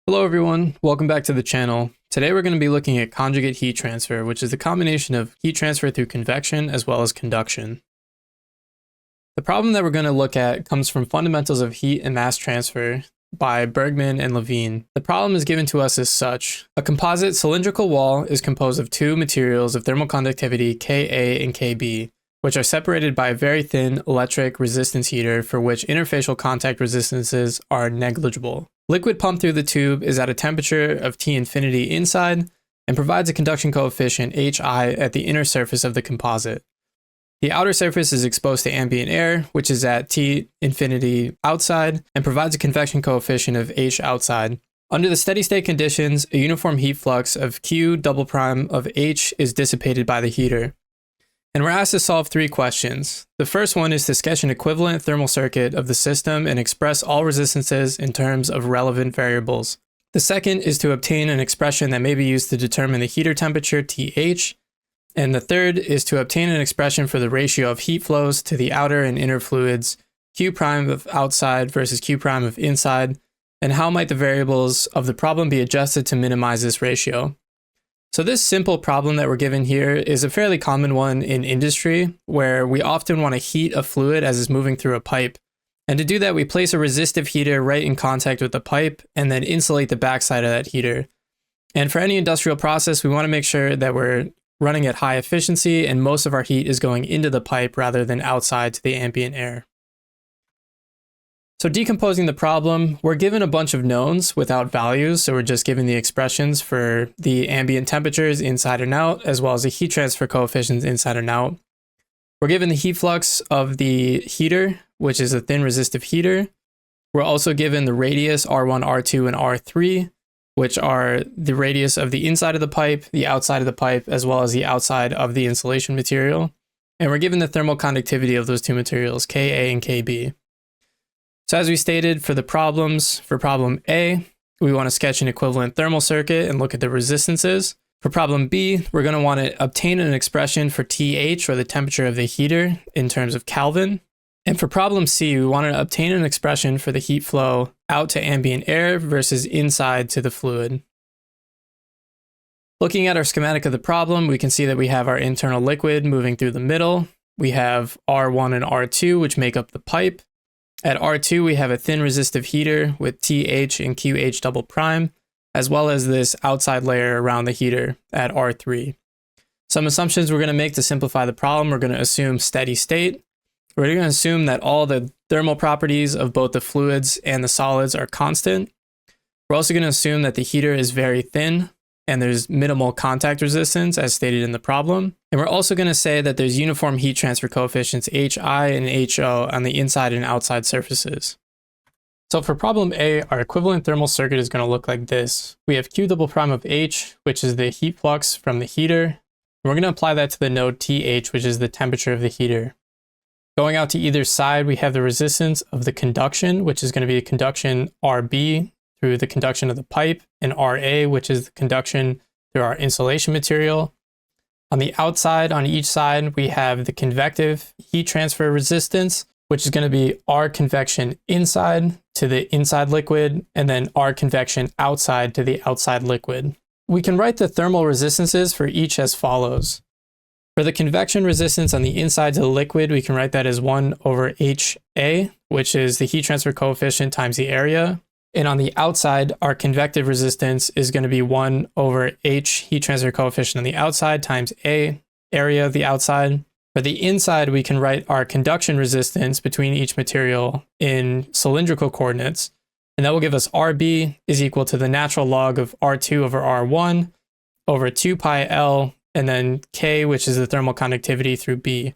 Hello everyone, welcome back to the channel. Today we're going to be looking at conjugate heat transfer, which is the combination of heat transfer through convection as well as conduction. The problem that we're going to look at comes from Fundamentals of Heat and Mass Transfer by Bergman and Levine. The problem is given to us as such. A composite cylindrical wall is composed of two materials of thermal conductivity Ka and Kb, which are separated by a very thin electric resistance heater for which interfacial contact resistances are negligible. Liquid pumped through the tube is at a temperature of T infinity inside and provides a conduction coefficient Hi at the inner surface of the composite. The outer surface is exposed to ambient air, which is at T infinity outside, and provides a convection coefficient of H outside. Under the steady state conditions, a uniform heat flux of Q double prime of H is dissipated by the heater. And we're asked to solve three questions. The first one is to sketch an equivalent thermal circuit of the system and express all resistances in terms of relevant variables. The second is to obtain an expression that may be used to determine the heater temperature TH. And the third is to obtain an expression for the ratio of heat flows to the outer and inner fluids, Q prime of outside versus Q prime of inside, and how might the variables of the problem be adjusted to minimize this ratio. So this simple problem that we're given here is a fairly common one in industry where we often want to heat a fluid as it's moving through a pipe. And to do that, we place a resistive heater right in contact with the pipe and then insulate the backside of that heater. And for any industrial process, we want to make sure that we're running at high efficiency and most of our heat is going into the pipe rather than outside to the ambient air. So decomposing the problem, we're given a bunch of knowns without values, so we're just given the expressions for the ambient temperatures inside and out, as well as the heat transfer coefficients inside and out. We're given the heat flux of the heater, which is a thin resistive heater. We're also given the radius R1, R2, and R3, which are the radius of the inside of the pipe, the outside of the pipe, as well as the outside of the insulation material. And we're given the thermal conductivity of those two materials, Ka and Kb. So as we stated for the problems, for problem A, we want to sketch an equivalent thermal circuit and look at the resistances. For problem B, we're going to want to obtain an expression for TH, or the temperature of the heater, in terms of Kelvin. And for problem C, we want to obtain an expression for the heat flow out to ambient air versus inside to the fluid. Looking at our schematic of the problem, we can see that we have our internal liquid moving through the middle. We have R1 and R2, which make up the pipe. At R2, we have a thin resistive heater with TH and QH double prime, as well as this outside layer around the heater at R3. Some assumptions we're going to make to simplify the problem. We're going to assume steady state. We're going to assume that all the thermal properties of both the fluids and the solids are constant. We're also going to assume that the heater is very thin and there's minimal contact resistance as stated in the problem. And we're also going to say that there's uniform heat transfer coefficients Hi and Ho on the inside and outside surfaces. So for problem A, our equivalent thermal circuit is going to look like this. We have Q double prime of H, which is the heat flux from the heater. And we're going to apply that to the node TH, which is the temperature of the heater. Going out to either side, we have the resistance of the conduction, which is going to be a conduction Rb through the conduction of the pipe, and Ra, which is the conduction through our insulation material. On the outside, on each side, we have the convective heat transfer resistance, which is going to be R convection inside to the inside liquid, and then R convection outside to the outside liquid. We can write the thermal resistances for each as follows. For the convection resistance on the inside to the liquid, we can write that as 1 over HA, which is the heat transfer coefficient times the area. And on the outside, our convective resistance is going to be 1 over H, heat transfer coefficient on the outside, times A, area of the outside. For the inside, we can write our conduction resistance between each material in cylindrical coordinates. And that will give us Rb is equal to the natural log of R2 over R1 over 2 pi L, and then K, which is the thermal conductivity through B.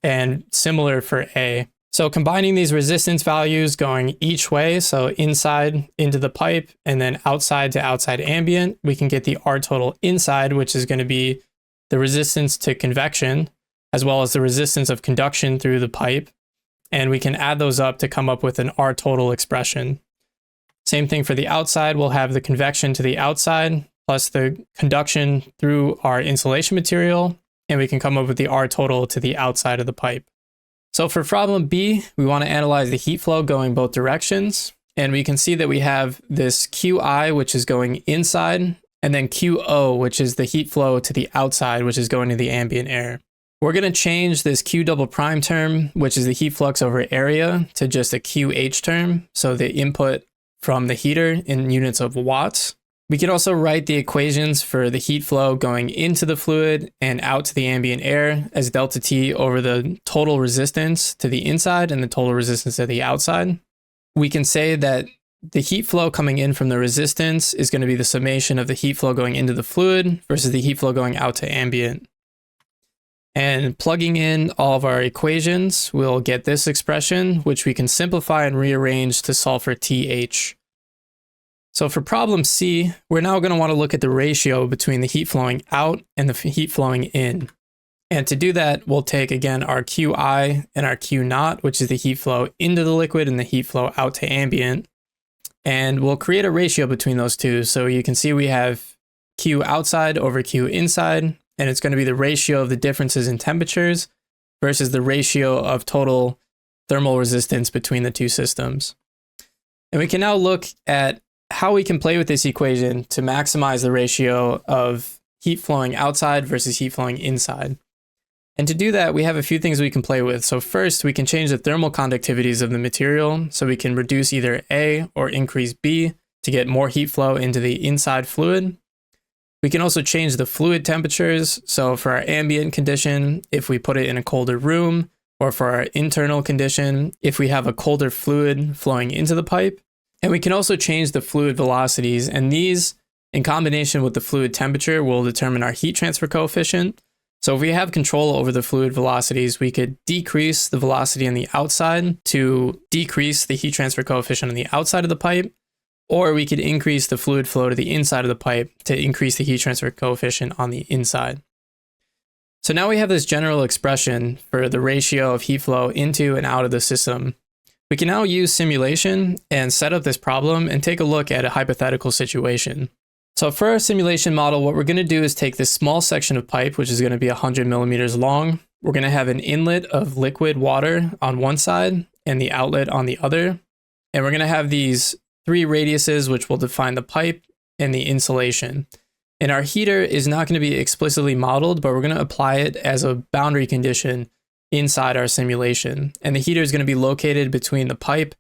And similar for A. So combining these resistance values going each way, so inside into the pipe and then outside to outside ambient, we can get the R total inside, which is going to be the resistance to convection, as well as the resistance of conduction through the pipe. And we can add those up to come up with an R total expression. Same thing for the outside, we'll have the convection to the outside plus the conduction through our insulation material, and we can come up with the R total to the outside of the pipe. So for problem B, we want to analyze the heat flow going both directions. And we can see that we have this QI, which is going inside, and then QO, which is the heat flow to the outside, which is going to the ambient air. We're going to change this Q double prime term, which is the heat flux over area, to just a QH term, so the input from the heater in units of watts. We can also write the equations for the heat flow going into the fluid and out to the ambient air as delta T over the total resistance to the inside and the total resistance to the outside. We can say that the heat flow coming in from the resistance is going to be the summation of the heat flow going into the fluid versus the heat flow going out to ambient. And plugging in all of our equations, we'll get this expression, which we can simplify and rearrange to solve for TH. So for problem C, we're now going to want to look at the ratio between the heat flowing out and the heat flowing in. And to do that, we'll take again our QI and our Q naught, which is the heat flow into the liquid and the heat flow out to ambient. And we'll create a ratio between those two. So you can see we have Q outside over Q inside, and it's going to be the ratio of the differences in temperatures versus the ratio of total thermal resistance between the two systems. And we can now look at how we can play with this equation to maximize the ratio of heat flowing outside versus heat flowing inside. And to do that, we have a few things we can play with. So first, we can change the thermal conductivities of the material, so we can reduce either A or increase B to get more heat flow into the inside fluid. We can also change the fluid temperatures. So for our ambient condition, if we put it in a colder room, or for our internal condition, if we have a colder fluid flowing into the pipe. And we can also change the fluid velocities, and these, in combination with the fluid temperature, will determine our heat transfer coefficient. So if we have control over the fluid velocities, we could decrease the velocity on the outside to decrease the heat transfer coefficient on the outside of the pipe, or we could increase the fluid flow to the inside of the pipe to increase the heat transfer coefficient on the inside. So now we have this general expression for the ratio of heat flow into and out of the system. We can now use simulation and set up this problem and take a look at a hypothetical situation. So for our simulation model, what we're going to do is take this small section of pipe, which is going to be 100 millimeters long. We're going to have an inlet of liquid water on one side and the outlet on the other. And we're going to have these three radiuses, which will define the pipe and the insulation. And our heater is not going to be explicitly modeled, but we're going to apply it as a boundary condition inside our simulation. And the heater is going to be located between the pipe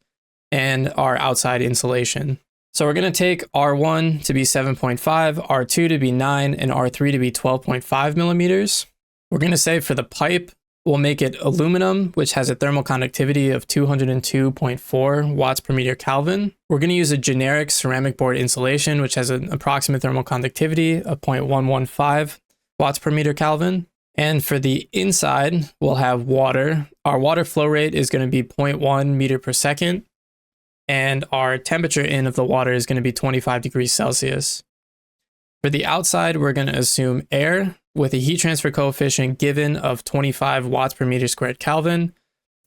and our outside insulation. So we're going to take R1 to be 7.5, R2 to be 9, and R3 to be 12.5 millimeters. We're going to say for the pipe, we'll make it aluminum, which has a thermal conductivity of 202.4 watts per meter Kelvin. We're going to use a generic ceramic board insulation, which has an approximate thermal conductivity of 0.115 watts per meter Kelvin. And for the inside, we'll have water. Our water flow rate is going to be 0.1 meter per second. And our temperature in of the water is going to be 25 degrees Celsius. For the outside, we're going to assume air with a heat transfer coefficient given of 25 watts per meter squared Kelvin,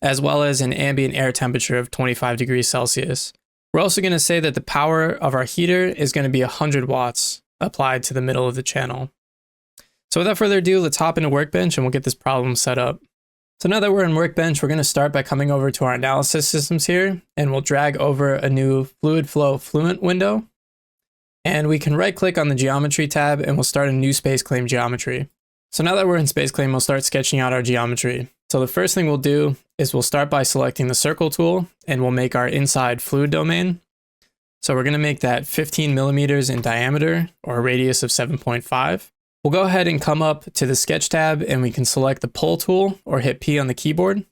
as well as an ambient air temperature of 25 degrees Celsius. We're also going to say that the power of our heater is going to be 100 watts applied to the middle of the channel. So without further ado, let's hop into Workbench and we'll get this problem set up. So now that we're in Workbench, we're going to start by coming over to our analysis systems here, and we'll drag over a new Fluid Flow Fluent window. And we can right click on the Geometry tab and we'll start a new Space Claim geometry. So now that we're in Space Claim, we'll start sketching out our geometry. So the first thing we'll do is we'll start by selecting the Circle tool, and we'll make our inside fluid domain. So we're going to make that 15 millimeters in diameter, or a radius of 7.5. We'll go ahead and come up to the Sketch tab, and we can select the Pull tool or hit P on the keyboard.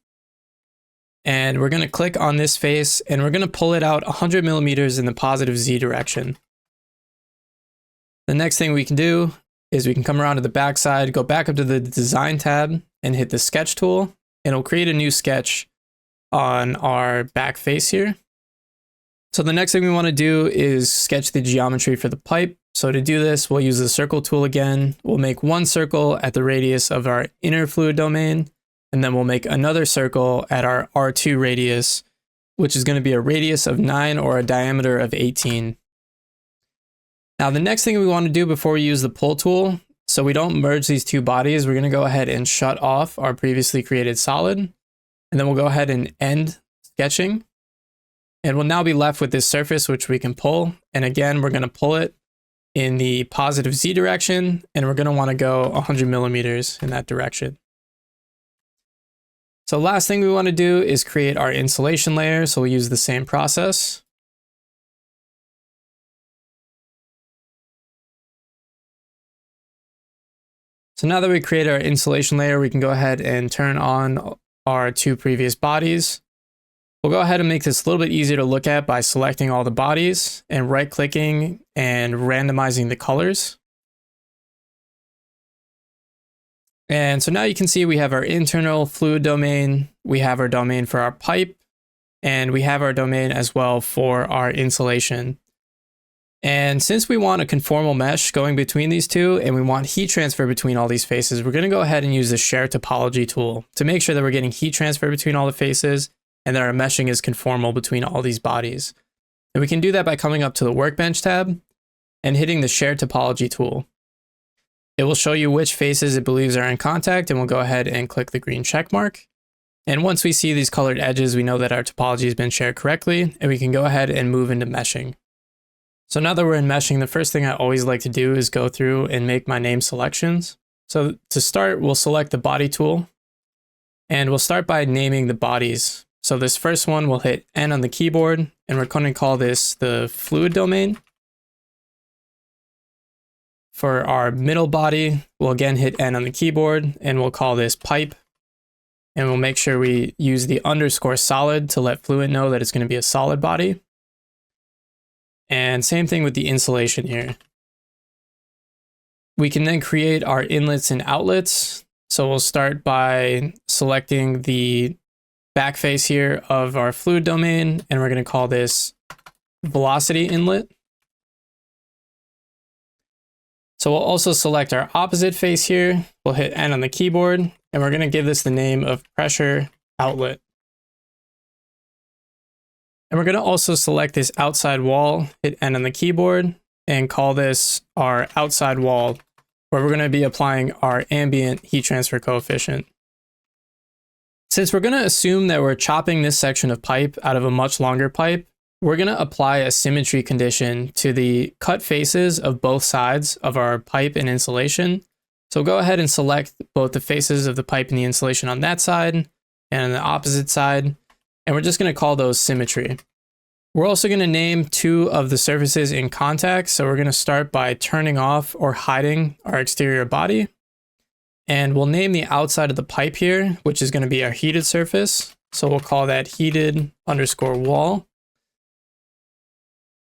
And we're going to click on this face, and we're going to pull it out 100 millimeters in the positive Z direction. The next thing we can do is we can come around to the back side, go back up to the Design tab, and hit the Sketch tool, and it'll create a new sketch on our back face here. So the next thing we want to do is sketch the geometry for the pipe. So to do this, we'll use the Circle tool again. We'll make one circle at the radius of our inner fluid domain, and then we'll make another circle at our R2 radius, which is going to be a radius of 9 or a diameter of 18. Now the next thing we want to do before we use the Pull tool, so we don't merge these two bodies, we're going to go ahead and shut off our previously created solid, and then we'll go ahead and end sketching. And we'll now be left with this surface, which we can pull. And again, we're going to pull it in the positive Z direction, and we're going to want to go 100 millimeters in that direction. So last thing we want to do is create our insulation layer. So we'll use the same process. So now that we create our insulation layer, we can go ahead and turn on our two previous bodies. We'll go ahead and make this a little bit easier to look at by selecting all the bodies and right-clicking and randomizing the colors. And so now you can see we have our internal fluid domain, we have our domain for our pipe, and we have our domain as well for our insulation. And since we want a conformal mesh going between these two, and we want heat transfer between all these faces, we're going to go ahead and use the Share Topology tool to make sure that we're getting heat transfer between all the faces and that our meshing is conformal between all these bodies. And we can do that by coming up to the Workbench tab and hitting the Share Topology tool. It will show you which faces it believes are in contact, and we'll go ahead and click the green check mark. And once we see these colored edges, we know that our topology has been shared correctly, and we can go ahead and move into meshing. So now that we're in meshing, the first thing I always like to do is go through and make my name selections. So to start, we'll select the body tool, and we'll start by naming the bodies. So this first one, we'll hit N on the keyboard, and we're going to call this the fluid domain. For our middle body, we'll again hit N on the keyboard, and we'll call this pipe. And we'll make sure we use the underscore solid to let Fluent know that it's going to be a solid body. And same thing with the insulation here. We can then create our inlets and outlets. So we'll start by selecting the back face here of our fluid domain, and we're going to call this velocity inlet. So we'll also select our opposite face here. We'll hit N on the keyboard, and we're going to give this the name of pressure outlet. And we're going to also select this outside wall, hit N on the keyboard, and call this our outside wall, where we're going to be applying our ambient heat transfer coefficient. Since we're going to assume that we're chopping this section of pipe out of a much longer pipe, we're going to apply a symmetry condition to the cut faces of both sides of our pipe and insulation. So go ahead and select both the faces of the pipe and the insulation on that side and on the opposite side, and we're just going to call those symmetry. We're also going to name two of the surfaces in contact. So we're going to start by turning off or hiding our exterior body. And we'll name the outside of the pipe here, which is going to be our heated surface. So we'll call that heated underscore wall.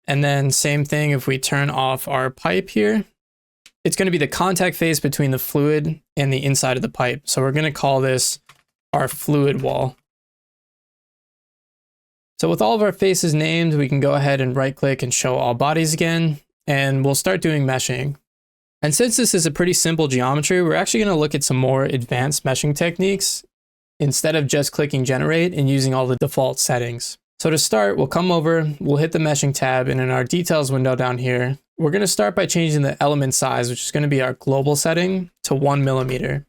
And then same thing if we turn off our pipe here, it's going to be the contact face between the fluid and the inside of the pipe. So we're going to call this our fluid wall. So with all of our faces named, we can go ahead and right click and show all bodies again, and we'll start doing meshing. And since this is a pretty simple geometry, we're actually going to look at some more advanced meshing techniques instead of just clicking generate and using all the default settings. So to start, we'll come over, we'll hit the meshing tab, and in our details window down here, we're going to start by changing the element size, which is going to be our global setting, to 1 millimeter.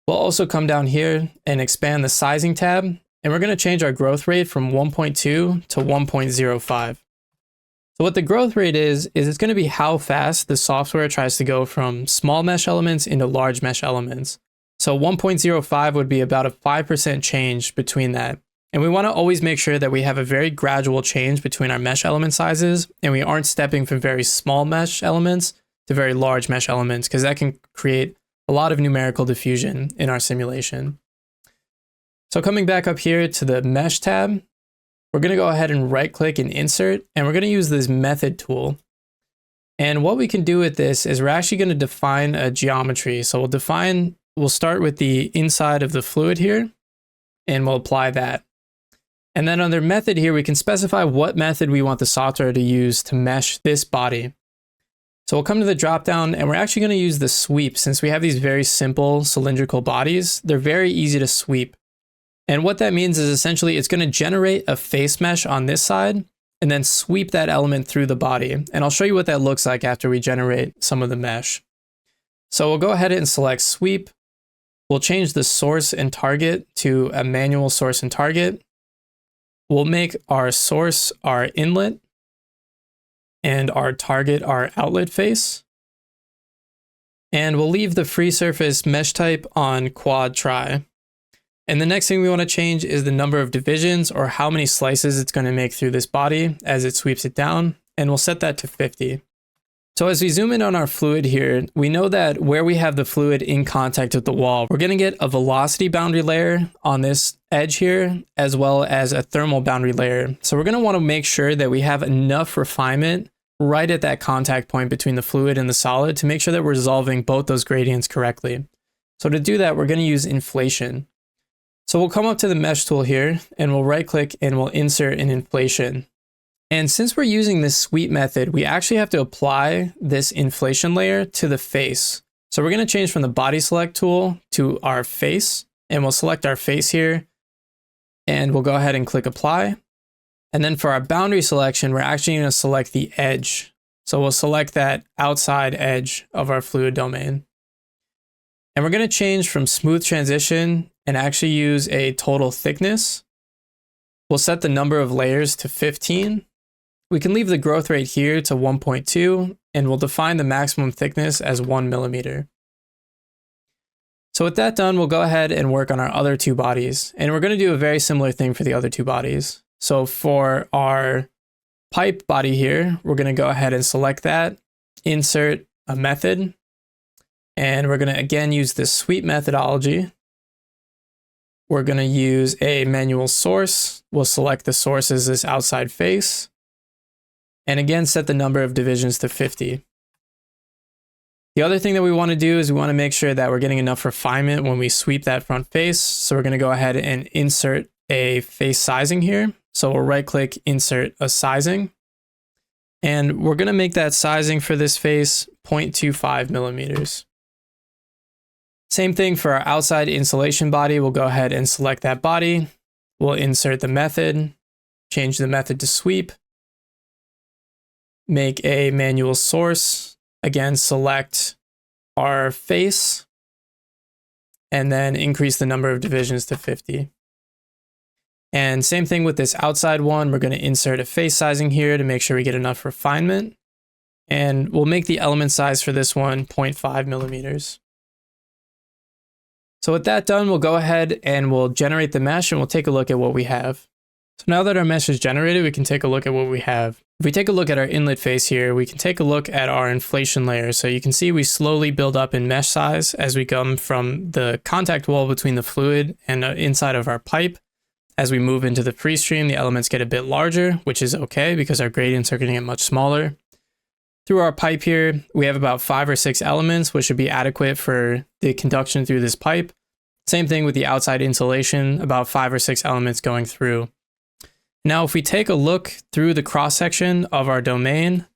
We'll also come down here and expand the sizing tab, and we're going to change our growth rate from 1.2 to 1.05. So what the growth rate is it's going to be how fast the software tries to go from small mesh elements into large mesh elements. So 1.05 would be about a 5% change between that. And we want to always make sure that we have a very gradual change between our mesh element sizes, and we aren't stepping from very small mesh elements to very large mesh elements, because that can create a lot of numerical diffusion in our simulation. So coming back up here to the mesh tab, we're going to go ahead and right click and insert, and we're going to use this method tool. And what we can do with this is we're actually going to define a geometry. So we'll start with the inside of the fluid here, and we'll apply that. And then under method here, we can specify what method we want the software to use to mesh this body. So we'll come to the dropdown, and we're actually going to use the sweep. Since we have these very simple cylindrical bodies, they're very easy to sweep. And what that means is essentially it's going to generate a face mesh on this side and then sweep that element through the body. And I'll show you what that looks like after we generate some of the mesh. So we'll go ahead and select sweep. We'll change the source and target to a manual source and target. we'll make our source our inlet and our target our outlet face. And we'll leave the free surface mesh type on quad try. And the next thing we want to change is the number of divisions, or how many slices it's going to make through this body as it sweeps it down. And we'll set that to 50. So as we zoom in on our fluid here, we know that where we have the fluid in contact with the wall, we're going to get a velocity boundary layer on this edge here, as well as a thermal boundary layer. So we're going to want to make sure that we have enough refinement right at that contact point between the fluid and the solid to make sure that we're resolving both those gradients correctly. So to do that, we're going to use inflation. So we'll come up to the mesh tool here and we'll right click and we'll insert an inflation. And since we're using this sweep method, we actually have to apply this inflation layer to the face. So we're going to change from the body select tool to our face, and we'll select our face here and we'll go ahead and click apply. And then for our boundary selection, we're actually going to select the edge. So we'll select that outside edge of our fluid domain. And we're going to change from smooth transition and actually use a total thickness. We'll set the number of layers to 15. We can leave the growth rate here to 1.2, and we'll define the maximum thickness as 1 millimeter. So with that done, we'll go ahead and work on our other two bodies. And we're going to do a very similar thing for the other two bodies. So for our pipe body here, we're going to go ahead and select that, insert a method, and we're going to again use this sweep methodology. We're going to use a manual source. We'll select the source as this outside face, and again set the number of divisions to 50. The other thing that we want to do is we want to make sure that we're getting enough refinement when we sweep that front face. So we're going to go ahead and insert a face sizing here. So we'll right click, insert a sizing. And we're going to make that sizing for this face 0.25 millimeters. Same thing for our outside insulation body. We'll go ahead and select that body. We'll insert the method, change the method to sweep, make a manual source. Again, select our face, and then increase the number of divisions to 50. And same thing with this outside one. We're going to insert a face sizing here to make sure we get enough refinement. And we'll make the element size for this one 0.5 millimeters. So with that done, we'll go ahead and we'll generate the mesh and we'll take a look at what we have. So now that our mesh is generated, we can take a look at what we have. If we take a look at our inlet face here, we can take a look at our inflation layer. So you can see we slowly build up in mesh size as we come from the contact wall between the fluid and inside of our pipe. As we move into the free stream, the elements get a bit larger, which is okay because our gradients are going to get much smaller. Through our pipe here, we have about 5 or 6 elements, which should be adequate for the conduction through this pipe. Same thing with the outside insulation, about 5 or 6 elements going through. Now, if we take a look through the cross-section of our domain,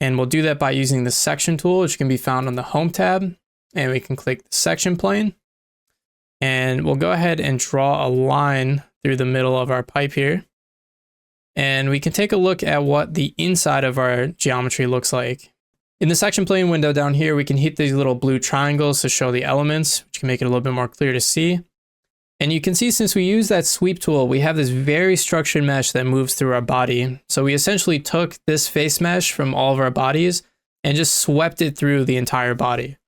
and we'll do that by using the section tool, which can be found on the Home tab, and we can click the section plane, and we'll go ahead and draw a line through the middle of our pipe here. And we can take a look at what the inside of our geometry looks like. In the section plane window down here, we can hit these little blue triangles to show the elements, which can make it a little bit more clear to see. And you can see since we use that sweep tool, we have this very structured mesh that moves through our body. So we essentially took this face mesh from all of our bodies and just swept it through the entire body.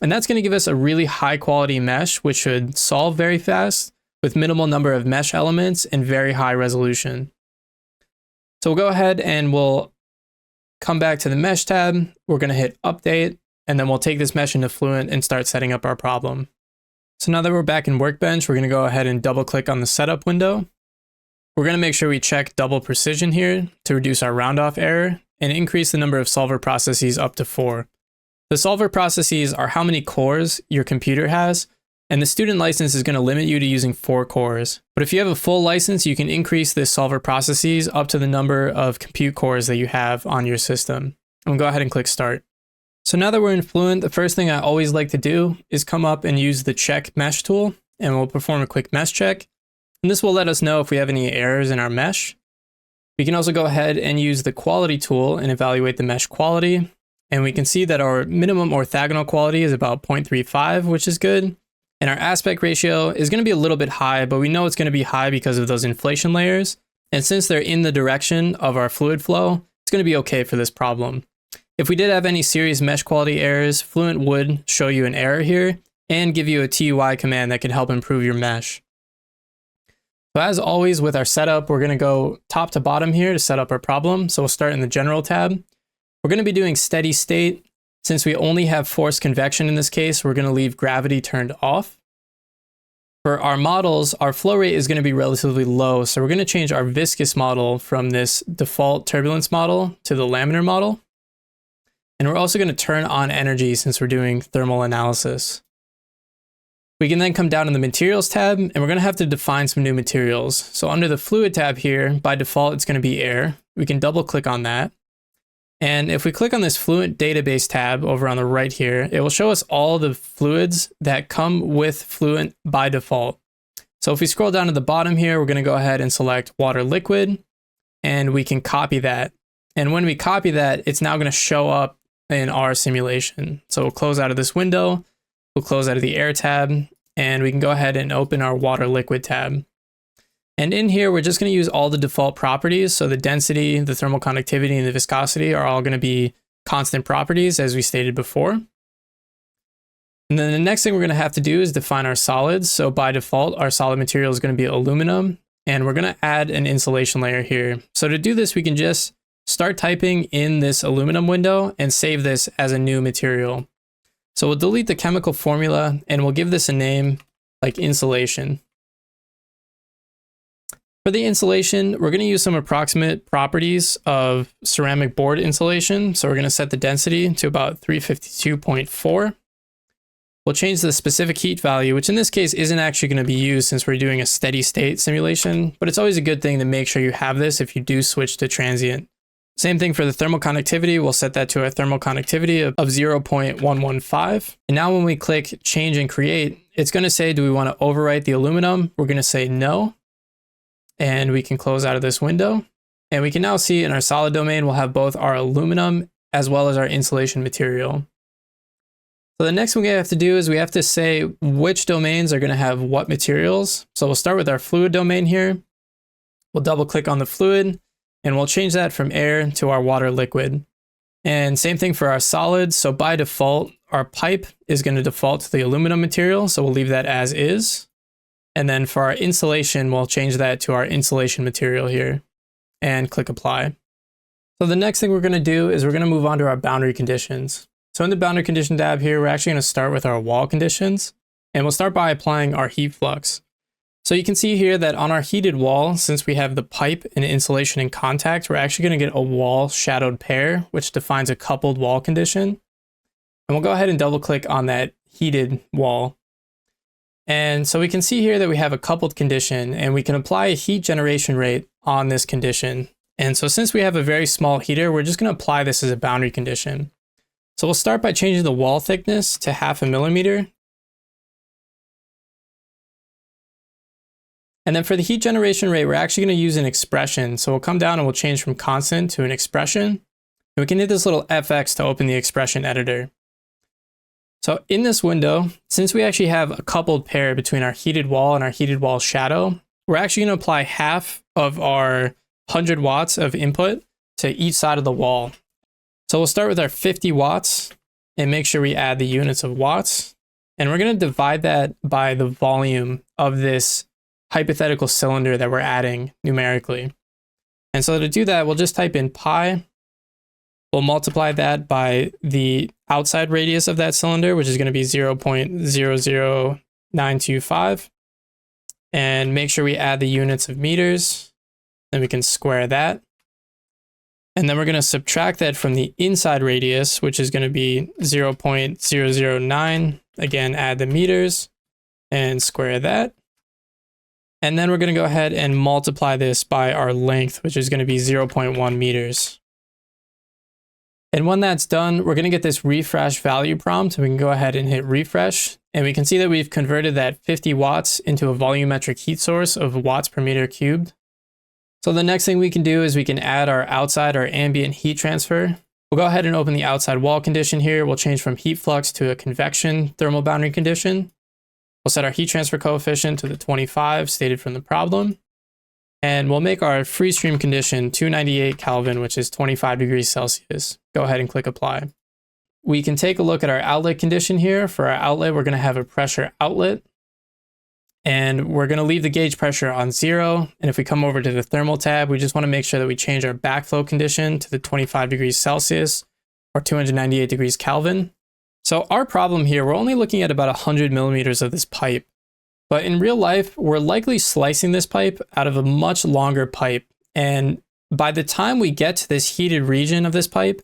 And that's going to give us a really high quality mesh, which should solve very fast with minimal number of mesh elements and very high resolution. So we'll go ahead and we'll come back to the mesh tab. We're going to hit update, and then we'll take this mesh into Fluent and start setting up our problem. So now that we're back in Workbench, we're going to go ahead and double click on the setup window. We're going to make sure we check double precision here to reduce our round off error and increase the number of solver processes up to 4. The solver processes are how many cores your computer has, and the student license is going to limit you to using 4 cores. But if you have a full license, you can increase this solver processes up to the number of compute cores that you have on your system. And we'll go ahead and click start. So now that we're in Fluent, the first thing I always like to do is come up and use the check mesh tool, and we'll perform a quick mesh check. And this will let us know if we have any errors in our mesh. We can also go ahead and use the quality tool and evaluate the mesh quality. And we can see that our minimum orthogonal quality is about 0.35, which is good. And our aspect ratio is going to be a little bit high, but we know it's going to be high because of those inflation layers. And since they're in the direction of our fluid flow, it's going to be okay for this problem. If we did have any serious mesh quality errors, Fluent would show you an error here and give you a TUI command that can help improve your mesh. So as always with our setup, we're going to go top to bottom here to set up our problem. So we'll start in the general tab. We're going to be doing steady state. Since we only have forced convection in this case, we're going to leave gravity turned off. For our models, our flow rate is going to be relatively low. So we're going to change our viscous model from this default turbulence model to the laminar model. And we're also going to turn on energy since we're doing thermal analysis. We can then come down to the materials tab and we're going to have to define some new materials. So under the fluid tab here, by default, it's going to be air. We can double click on that. And if we click on this Fluent database tab over on the right here, it will show us all the fluids that come with Fluent by default. So if we scroll down to the bottom here, we're going to go ahead and select water liquid, and we can copy that. And when we copy that, it's now going to show up in our simulation. So we'll close out of this window, we'll close out of the air tab, and we can go ahead and open our water liquid tab. And in here, we're just going to use all the default properties. So the density, the thermal conductivity, and the viscosity are all going to be constant properties as we stated before. And then the next thing we're going to have to do is define our solids. So by default, our solid material is going to be aluminum, and we're going to add an insulation layer here. So to do this, we can just start typing in this aluminum window and save this as a new material. So we'll delete the chemical formula and we'll give this a name like insulation. For the insulation, we're going to use some approximate properties of ceramic board insulation. So we're going to set the density to about 352.4. We'll change the specific heat value, which in this case isn't actually going to be used since we're doing a steady state simulation, but it's always a good thing to make sure you have this if you do switch to transient. Same thing for the thermal conductivity. We'll set that to a thermal conductivity of 0.115. And now when we click change and create, it's going to say, do we want to overwrite the aluminum? We're going to say no. And we can close out of this window. And we can now see in our solid domain, we'll have both our aluminum as well as our insulation material. So the next thing we have to do is we have to say which domains are going to have what materials. So we'll start with our fluid domain here. We'll double click on the fluid and we'll change that from air to our water liquid. And same thing for our solids. So by default, our pipe is going to default to the aluminum material. So we'll leave that as is. And then for our insulation, we'll change that to our insulation material here and click apply. So the next thing we're going to do is we're going to move on to our boundary conditions. So in the boundary condition tab here, we're actually going to start with our wall conditions, and we'll start by applying our heat flux. So you can see here that on our heated wall, since we have the pipe and insulation in contact, we're actually going to get a wall shadowed pair, which defines a coupled wall condition. And we'll go ahead and double click on that heated wall. And so we can see here that we have a coupled condition, and we can apply a heat generation rate on this condition. And so since we have a very small heater, we're just going to apply this as a boundary condition. So we'll start by changing the wall thickness to 0.5 millimeter. And then for the heat generation rate, we're actually going to use an expression. So we'll come down and we'll change from constant to an expression. And we can hit this little FX to open the expression editor. So in this window, since we actually have a coupled pair between our heated wall and our heated wall shadow, we're actually going to apply half of our 100 watts of input to each side of the wall. So we'll start with our 50 watts and make sure we add the units of watts. And we're going to divide that by the volume of this hypothetical cylinder that we're adding numerically. And so to do that, we'll just type in pi. We'll multiply that by the outside radius of that cylinder, which is going to be 0.00925. And make sure we add the units of meters. Then we can square that. And then we're going to subtract that from the inside radius, which is going to be 0.009. Again, add the meters and square that. And then we're going to go ahead and multiply this by our length, which is going to be 0.1 meters. And when that's done, we're going to get this refresh value prompt. We can go ahead and hit refresh. And we can see that we've converted that 50 watts into a volumetric heat source of watts per meter cubed. So the next thing we can do is we can add our outside or ambient heat transfer. We'll go ahead and open the outside wall condition here. We'll change from heat flux to a convection thermal boundary condition. We'll set our heat transfer coefficient to the 25 stated from the problem. And we'll make our free stream condition 298 Kelvin, which is 25 degrees Celsius. Go ahead and click apply. We can take a look at our outlet condition here. For our outlet, we're going to have a pressure outlet. And we're going to leave the gauge pressure on 0. And if we come over to the thermal tab, we just want to make sure that we change our backflow condition to the 25 degrees Celsius or 298 degrees Kelvin. So our problem here, we're only looking at about 100 millimeters of this pipe. But in real life, we're likely slicing this pipe out of a much longer pipe. And by the time we get to this heated region of this pipe,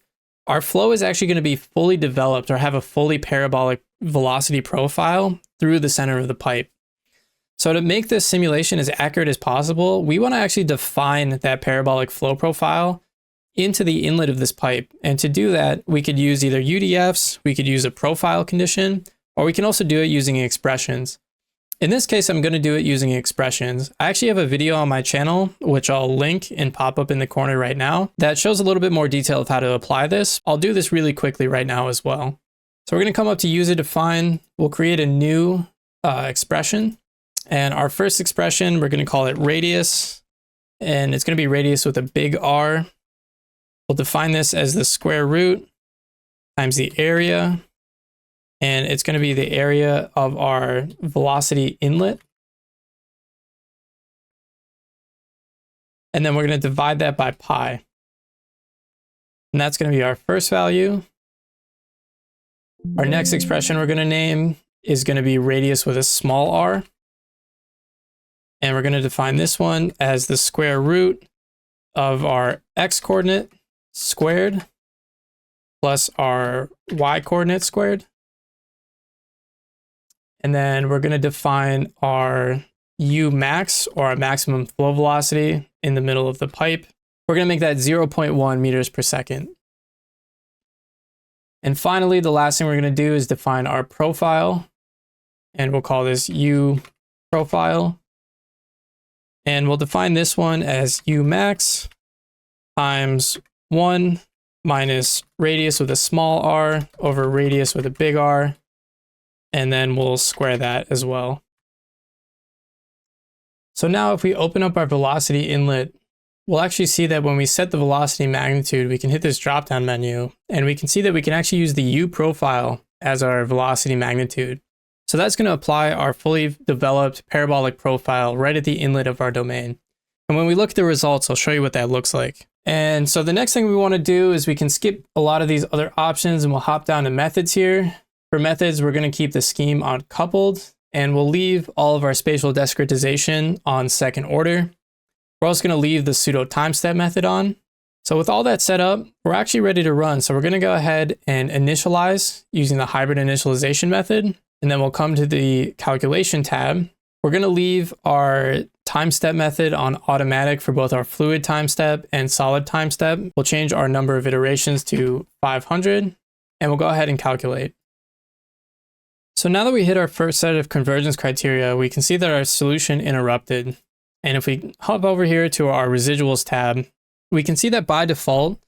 our flow is actually going to be fully developed or have a fully parabolic velocity profile through the center of the pipe. So to make this simulation as accurate as possible, we want to actually define that parabolic flow profile into the inlet of this pipe. And to do that, we could use either UDFs, we could use a profile condition, or we can also do it using expressions. In this case, I'm going to do it using expressions. I actually have a video on my channel, which I'll link and pop up in the corner right now, that shows a little bit more detail of how to apply this. I'll do this really quickly right now as well. So we're going to come up to user define. We'll create a new expression. And our first expression, we're going to call it radius. And it's going to be radius with a big R. We'll define this as the square root times the area. And it's going to be the area of our velocity inlet. And then we're going to divide that by pi. And that's going to be our first value. Our next expression we're going to name is going to be radius with a small r. And we're going to define this one as the square root of our x coordinate squared plus our y coordinate squared. And then we're going to define our U max, or our maximum flow velocity, in the middle of the pipe. We're going to make that 0.1 meters per second. And finally, the last thing we're going to do is define our profile. And we'll call this U profile. And we'll define this one as U max times 1 minus radius with a small r over radius with a big R. And then we'll square that as well. So now if we open up our velocity inlet, we'll actually see that when we set the velocity magnitude, we can hit this drop-down menu, and we can see that we can actually use the U profile as our velocity magnitude. So that's going to apply our fully developed parabolic profile right at the inlet of our domain. And when we look at the results, I'll show you what that looks like. And so the next thing we want to do is we can skip a lot of these other options, and we'll hop down to methods here. For methods, we're going to keep the scheme on coupled, and we'll leave all of our spatial discretization on second order. We're also going to leave the pseudo time step method on. So with all that set up, we're actually ready to run. So we're going to go ahead and initialize using the hybrid initialization method, and then we'll come to the calculation tab. We're going to leave our time step method on automatic for both our fluid time step and solid time step. We'll change our number of iterations to 500, and we'll go ahead and calculate. So now that we hit our first set of convergence criteria, we can see that our solution interrupted. And if we hop over here to our residuals tab, we can see that by default,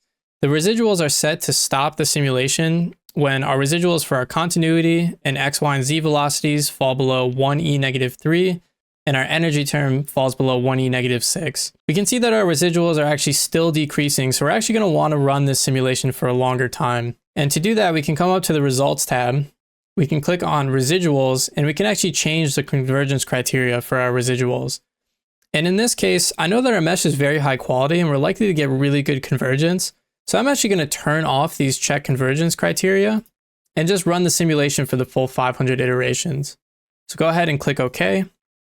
the residuals are set to stop the simulation when our residuals for our continuity and x, y, and z velocities fall below 1e-3, and our energy term falls below 1e-6. We can see that our residuals are actually still decreasing, so we're actually going to want to run this simulation for a longer time. And to do that, we can come up to the results tab. We can click on residuals, and we can actually change the convergence criteria for our residuals. And in this case, I know that our mesh is very high quality and we're likely to get really good convergence. So I'm actually going to turn off these check convergence criteria and just run the simulation for the full 500 iterations. So go ahead and click OK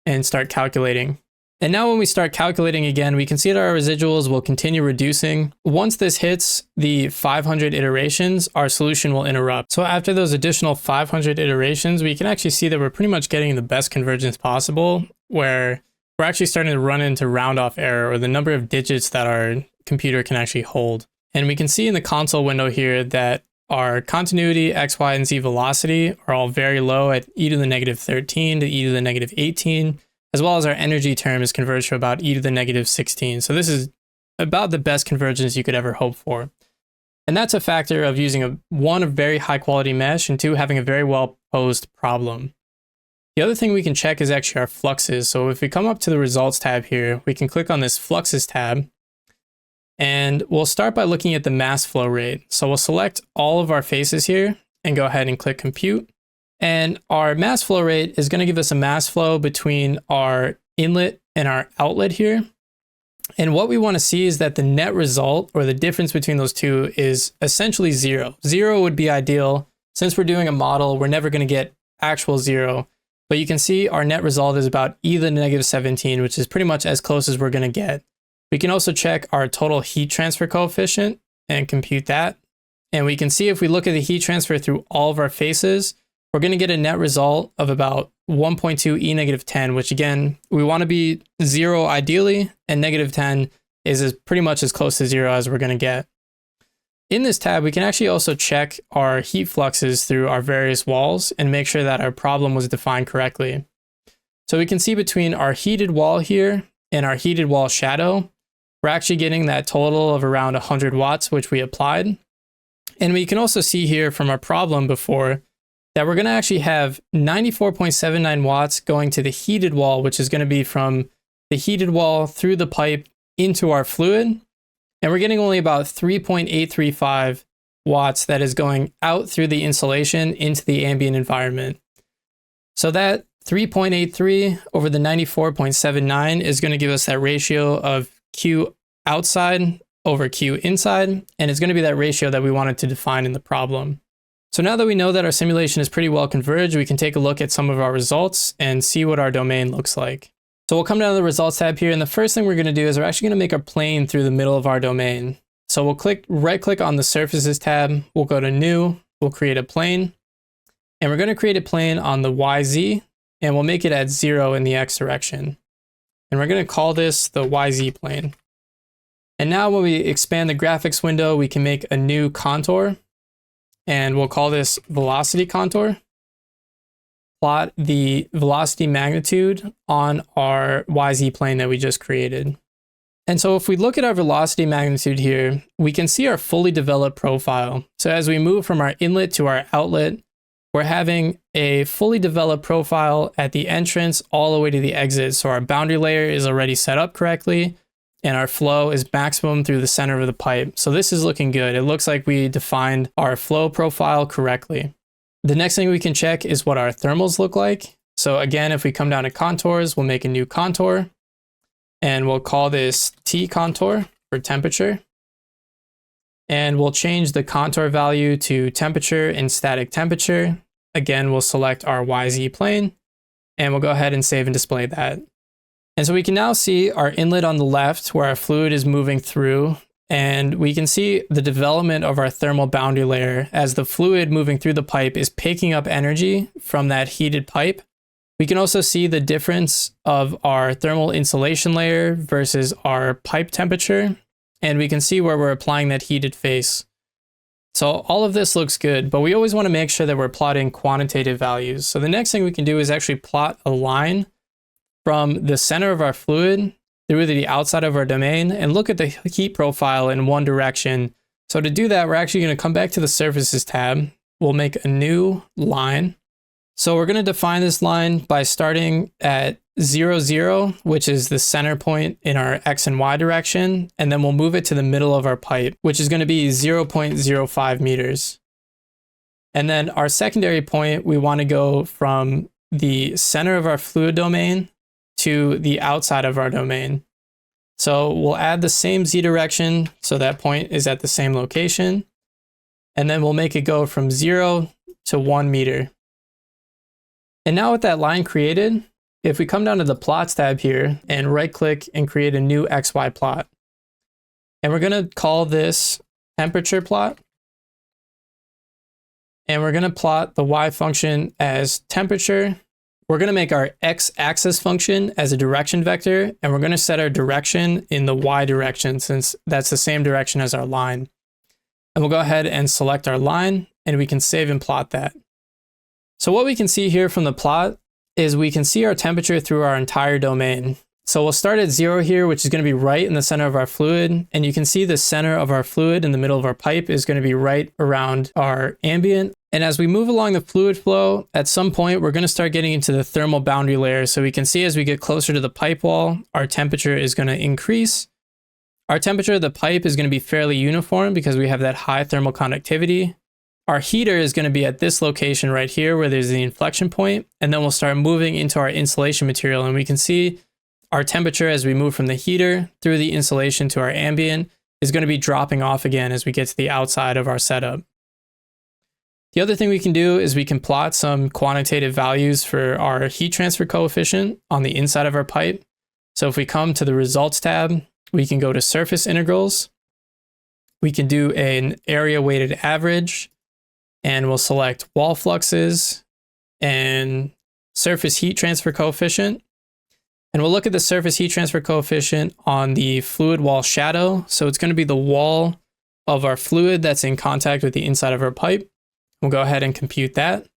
and start calculating. And now when we start calculating again, we can see that our residuals will continue reducing. Once this hits the 500 iterations, our solution will interrupt. So after those additional 500 iterations, we can actually see that we're pretty much getting the best convergence possible, where we're actually starting to run into round off error, or the number of digits that our computer can actually hold. And we can see in the console window here that our continuity, x, y, and z velocity are all very low at e⁻13 to e⁻18. As well as our energy term is converged to about e⁻16. So this is about the best convergence you could ever hope for. And that's a factor of using a very high quality mesh, and two, having a very well posed problem. The other thing we can check is actually our fluxes. So if we come up to the results tab here, we can click on this fluxes tab, and we'll start by looking at the mass flow rate. So we'll select all of our faces here and go ahead and click compute. And our mass flow rate is going to give us a mass flow between our inlet and our outlet here. And what we want to see is that the net result, or the difference between those two, is essentially zero. Zero would be ideal. Since we're doing a model, we're never going to get actual zero. But you can see our net result is about e to the negative 17, which is pretty much as close as we're going to get. We can also check our total heat transfer coefficient and compute that. And we can see if we look at the heat transfer through all of our faces, we're going to get a net result of about 1.2 e negative 10, which again, we want to be zero ideally, and negative 10 is pretty much as close to zero as we're going to get. In this tab, we can actually also check our heat fluxes through our various walls and make sure that our problem was defined correctly. So we can see between our heated wall here and our heated wall shadow, we're actually getting that total of around 100 watts, which we applied. And we can also see here from our problem before that we're going to actually have 94.79 watts going to the heated wall, which is going to be from the heated wall through the pipe into our fluid. And we're getting only about 3.835 watts that is going out through the insulation into the ambient environment. So that 3.83 over the 94.79 is going to give us that ratio of Q outside over Q inside, and it's going to be that ratio that we wanted to define in the problem. So now that we know that our simulation is pretty well converged, we can take a look at some of our results and see what our domain looks like. So we'll come down to the results tab here, and the first thing we're going to do is we're actually going to make a plane through the middle of our domain. So we'll right click on the surfaces tab, we'll go to new, we'll create a plane, and we're going to create a plane on the YZ, and we'll make it at 0 in the X direction. And we're going to call this the YZ plane. And now when we expand the graphics window, we can make a new contour, and we'll call this velocity contour. Plot the velocity magnitude on our YZ plane that we just created. And so if we look at our velocity magnitude here, we can see our fully developed profile. So as we move from our inlet to our outlet, we're having a fully developed profile at the entrance all the way to the exit. So our boundary layer is already set up correctly, and our flow is maximum through the center of the pipe. So this is looking good. It looks like we defined our flow profile correctly. The next thing we can check is what our thermals look like. So again, if we come down to contours, we'll make a new contour, and we'll call this T contour for temperature. And we'll change the contour value to temperature and static temperature. Again, we'll select our YZ plane, and we'll go ahead and save and display that. And so we can now see our inlet on the left where our fluid is moving through, and we can see the development of our thermal boundary layer as the fluid moving through the pipe is picking up energy from that heated pipe. We can also see the difference of our thermal insulation layer versus our pipe temperature, and we can see where we're applying that heated face. So all of this looks good, but we always want to make sure that we're plotting quantitative values. So the next thing we can do is actually plot a line from the center of our fluid through the outside of our domain and look at the heat profile in one direction. So to do that, we're actually going to come back to the surfaces tab. We'll make a new line. So we're going to define this line by starting at 0, 0, which is the center point in our X and Y direction. And then we'll move it to the middle of our pipe, which is going to be 0.05 meters. And then our secondary point, we want to go from the center of our fluid domain to the outside of our domain. So we'll add the same Z direction, so that point is at the same location. And then we'll make it go from 0 to 1 meter. And now with that line created, if we come down to the plots tab here and right click and create a new XY plot, and we're going to call this temperature plot. And we're going to plot the Y function as temperature. We're going to make our X-axis function as a direction vector, and we're going to set our direction in the Y direction since that's the same direction as our line. And we'll go ahead and select our line, and we can save and plot that. So what we can see here from the plot is we can see our temperature through our entire domain. So we'll start at 0 here, which is going to be right in the center of our fluid. And you can see the center of our fluid in the middle of our pipe is going to be right around our ambient. And as we move along the fluid flow, at some point, we're going to start getting into the thermal boundary layer. So we can see as we get closer to the pipe wall, our temperature is going to increase. Our temperature of the pipe is going to be fairly uniform because we have that high thermal conductivity. Our heater is going to be at this location right here where there's the inflection point, and then we'll start moving into our insulation material. And we can see our temperature as we move from the heater through the insulation to our ambient is going to be dropping off again as we get to the outside of our setup. The other thing we can do is we can plot some quantitative values for our heat transfer coefficient on the inside of our pipe. So if we come to the results tab, we can go to surface integrals. We can do an area weighted average, and we'll select wall fluxes and surface heat transfer coefficient. And we'll look at the surface heat transfer coefficient on the fluid wall shadow. So it's going to be the wall of our fluid that's in contact with the inside of our pipe. We'll go ahead and compute that.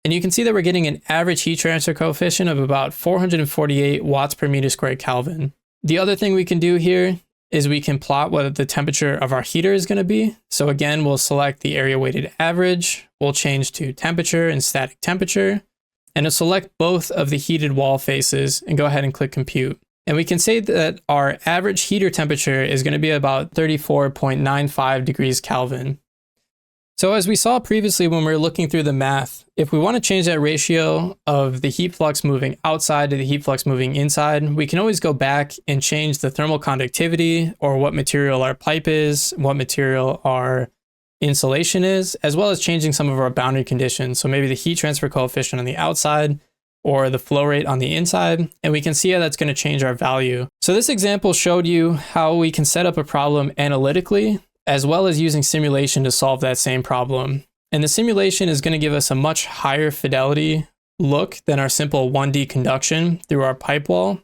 And you can see that we're getting an average heat transfer coefficient of about 448 watts per meter squared Kelvin. The other thing we can do here is we can plot what the temperature of our heater is going to be. So again, we'll select the area weighted average. We'll change to temperature and static temperature. And it'll select both of the heated wall faces and go ahead and click compute. And we can say that our average heater temperature is going to be about 34.95 degrees Kelvin. So as we saw previously when we were looking through the math, if we want to change that ratio of the heat flux moving outside to the heat flux moving inside, we can always go back and change the thermal conductivity or what material our pipe is, what material our insulation is, as well as changing some of our boundary conditions. So maybe the heat transfer coefficient on the outside or the flow rate on the inside, and we can see how that's going to change our value. So this example showed you how we can set up a problem analytically, as well as using simulation to solve that same problem. And the simulation is going to give us a much higher fidelity look than our simple 1D conduction through our pipe wall.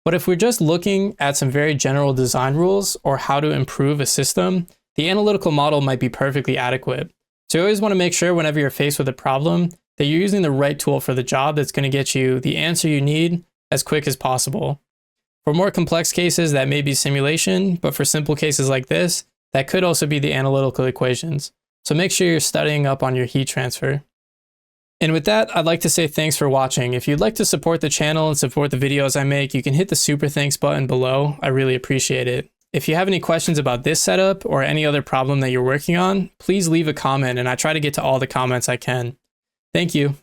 But if we're just looking at some very general design rules or how to improve a system, the analytical model might be perfectly adequate. So you always want to make sure whenever you're faced with a problem that you're using the right tool for the job that's going to get you the answer you need as quick as possible. For more complex cases, that may be simulation, but for simple cases like this, that could also be the analytical equations. So make sure you're studying up on your heat transfer. And with that, I'd like to say thanks for watching. If you'd like to support the channel and support the videos I make, you can hit the super thanks button below. I really appreciate it. If you have any questions about this setup or any other problem that you're working on, please leave a comment and I try to get to all the comments I can. Thank you.